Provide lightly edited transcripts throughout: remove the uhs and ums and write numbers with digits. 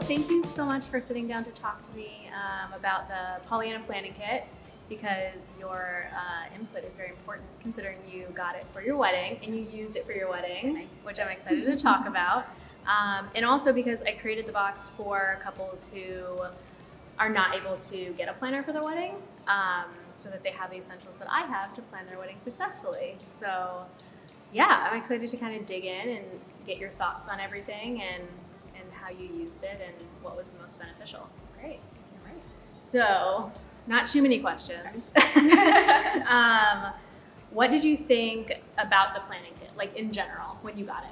thank you so much for sitting down to talk to me about the Pollyanna Planning Kit, because your input is very important considering you got it for your wedding and you used it for your wedding, which I'm excited to talk about. And also because I created the box for couples who are not able to get a planner for their wedding, so that they have the essentials that I have to plan their wedding successfully. So yeah, I'm excited to kind of dig in and get your thoughts on everything and how you used it and what was the most beneficial. Great. All right. So, not too many questions. What did you think about the planning kit, like in general, when you got it?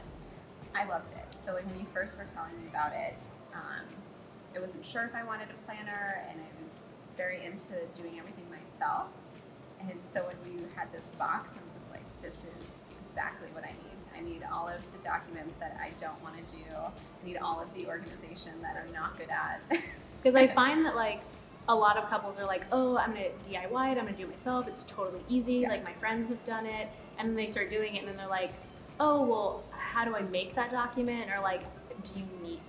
I loved it. So like when you first were telling me about it, I wasn't sure if I wanted a planner, and I was very into doing everything myself. And so when we had this box, I was like, this is exactly what I need. I need all of the documents that I don't want to do. I need all of the organization that I'm not good at. Because I find that like a lot of couples are like, oh, I'm gonna DIY it, I'm gonna do it myself. It's totally easy. Yeah. Like my friends have done it, and then they start doing it, and then they're like, oh, well, how do I make that document? Or like,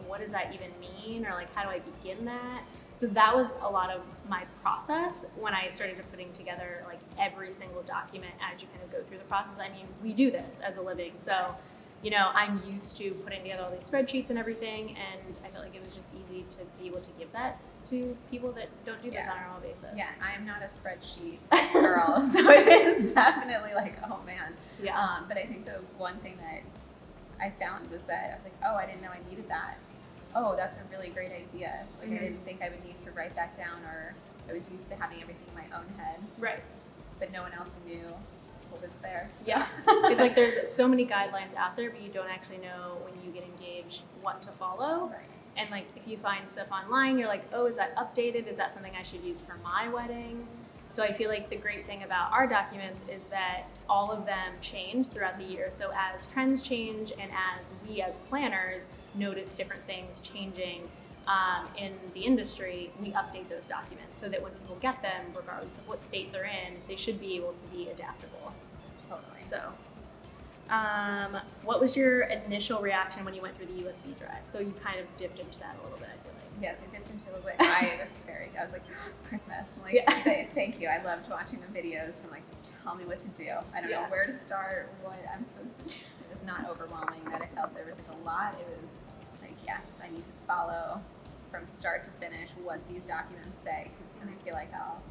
what does that even mean? Or like, how do I begin that? So that was a lot of my process when I started putting together like every single document as you kind of go through the process. I mean, we do this as a living. So, you know, I'm used to putting together all these spreadsheets and everything. And I felt like it was just easy to be able to give that to people that don't do this on a normal basis. Yeah, I'm not a spreadsheet girl, so it is definitely like, oh man. Yeah. But I think the one thing that I found was that I was like, oh, I didn't know I needed that. Oh, that's a really great idea. Like I didn't think I would need to write that down, or I was used to having everything in my own head. Right. But no one else knew what was there. So. Yeah. It's like there's so many guidelines out there, but you don't actually know when you get engaged what to follow. Right. And like if you find stuff online, you're like, oh, is that updated? Is that something I should use for my wedding? So I feel like the great thing about our documents is that all of them change throughout the year. So as trends change and as we as planners notice different things changing in the industry, we update those documents so that when people get them, regardless of what state they're in, they should be able to be adaptable. Totally. So what was your initial reaction when you went through the USB drive? So you kind of dipped into that a little bit, I feel like. Yes, I dipped into a little bit. I was like, Christmas. Like, Yeah. Thank you. I loved watching the videos. I'm like, tell me what to do. I don't know where to start, what I'm supposed to do. It was not overwhelming that I felt there was like a lot. It was like, yes, I need to follow from start to finish what these documents say, because then I feel like I'll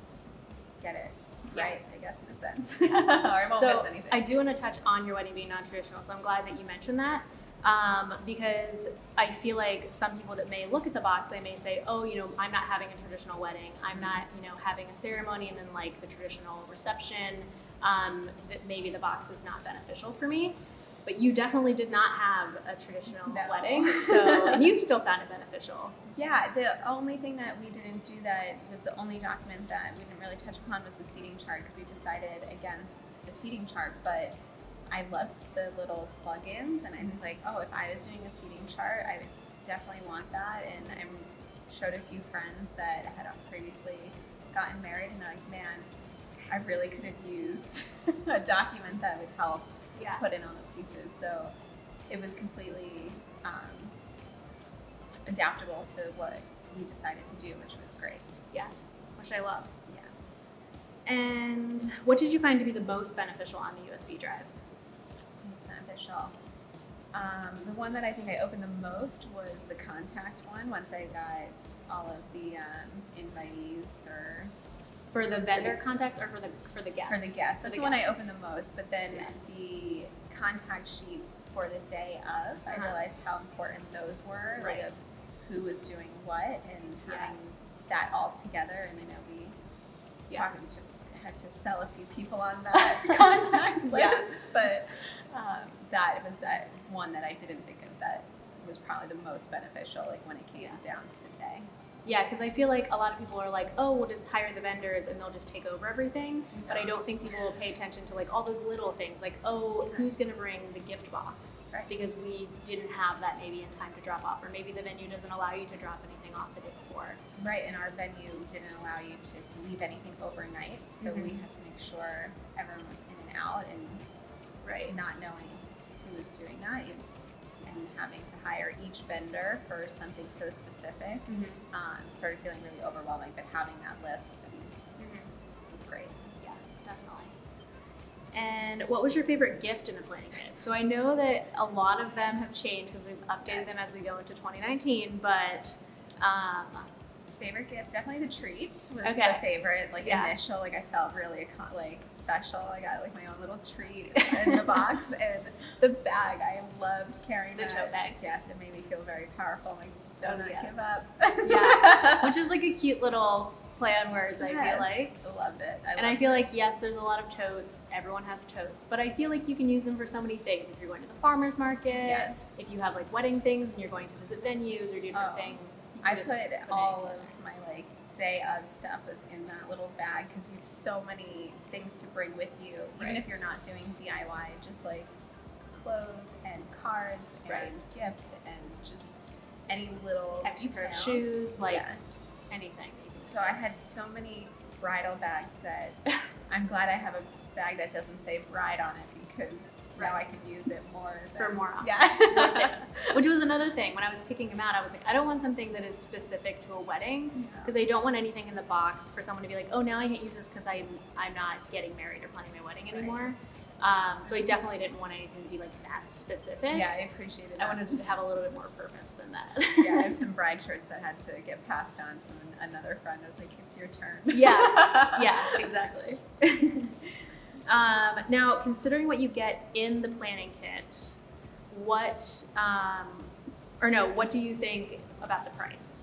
get it right, I guess, in a sense. Or I won't miss anything. I do want to touch on your wedding being non-traditional, so I'm glad that you mentioned that. Because I feel like some people that may look at the box, they may say, oh, you know, I'm not having a traditional wedding. I'm not, you know, having a ceremony and then like the traditional reception, that maybe the box is not beneficial for me. But you definitely did not have a traditional wedding, so, and you still found it beneficial. Yeah, the only thing that we didn't do that was the only document that we didn't really touch upon was the seating chart, because we decided against the seating chart, but I loved the little plugins, and I was like, oh, if I was doing a seating chart, I would definitely want that. And I showed a few friends that had previously gotten married, and they're like, man, I really could have used a document that would help put in all the pieces. So it was completely adaptable to what we decided to do, which was great. Yeah, which I love. Yeah. And what did you find to be the most beneficial on the USB drive? Most beneficial. The one that I think I opened the most was the contact one. Once I got all of the invitees, or for the vendor contacts, or for the guests? For the guests. That's the one I opened the most. But then the contact sheets for the day of, I realized how important those were, like of who was doing what, and having that all together. And I know we had to sell a few people on that contact list, but that was one that I didn't think of that was probably the most beneficial, like when it came down to the day. Yeah, because I feel like a lot of people are like, oh, we'll just hire the vendors and they'll just take over everything. But I don't think people will pay attention to like all those little things, like, oh, who's going to bring the gift box? Right. Because we didn't have that maybe in time to drop off, or maybe the venue doesn't allow you to drop anything off the day before. Right, and our venue didn't allow you to leave anything overnight, so we had to make sure everyone was in and out, and not knowing who was doing that. and having to hire each vendor for something so specific started feeling really overwhelming. But having that list was great. Yeah, definitely. And what was your favorite gift in the planning kit? So I know that a lot of them have changed because we've updated them as we go into 2019, but favorite gift, definitely the treat was Okay. the favorite. Like Yeah. initial, like I felt really like special. I got like my own little treat in the box, and the bag. I loved carrying The that. tote bag. Yes, it made me feel very powerful. Like do Oh, not yes. give up. yeah, which is like a cute little play on words, I feel Yes. like. I loved it. And I feel like, yes, there's a lot of totes. Everyone has totes. But I feel like you can use them for so many things. If you're going to the farmer's market, Yes. if you have like wedding things and you're going to visit venues or do different Oh, things. You can I just put it all in. of my like day of stuff was in that little bag because you have so many things to bring with you, even Right. if you're not doing DIY, just like clothes and cards and Right. gifts and just any little Extra pair of details. shoes, like Yeah. just anything. That you can So I had so many bridal bags that I'm glad I have a bag that doesn't say bride on it because now I can use it more For than- more options. Yeah. Yes. Which was another thing. When I was picking them out, I was like, I don't want something that is specific to a wedding because I don't want anything in the box for someone to be like, oh, now I can't use this because I'm not getting married or planning my wedding Right. anymore. So I definitely didn't want anything to be like that specific. Yeah, I appreciated I that. wanted it to have a little bit more purpose than that. Yeah, I have some bride shirts that had to get passed on to another friend. I was like, it's your turn. Yeah, exactly. Now, considering what you get in the planning kit, what do you think about the price?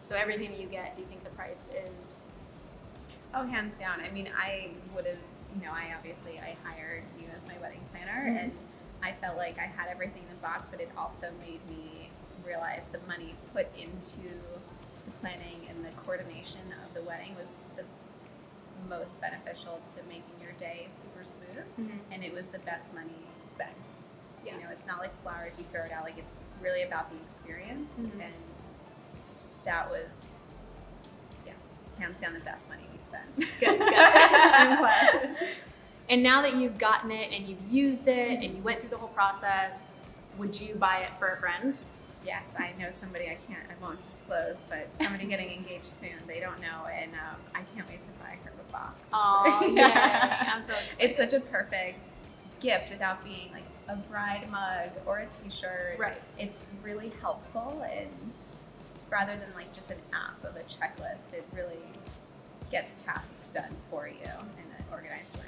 So everything that you get, do you think the price is? Oh, hands down. I mean, I would have, I hired you as my wedding planner, Mhm. and I felt like I had everything in the box, but it also made me realize the money put into the planning and the coordination of the wedding was the most beneficial to making your day super smooth, and it was the best money spent. Yeah. You know, it's not like flowers, you throw it out, like it's really about the experience, Mhm. and that was, yes, hands down the best money we spent. Good. I'm glad. And now that you've gotten it and you've used it and you went through the whole process, would you buy it for a friend? Yes, I know somebody I won't disclose, but somebody getting engaged soon. They don't know, and I can't wait to buy her a box. Oh, yeah. I'm so excited. It's such a perfect gift without being like a bride mug or a t-shirt. Right. It's really helpful, and rather than like just an app of a checklist, it really gets tasks done for you in an organized way.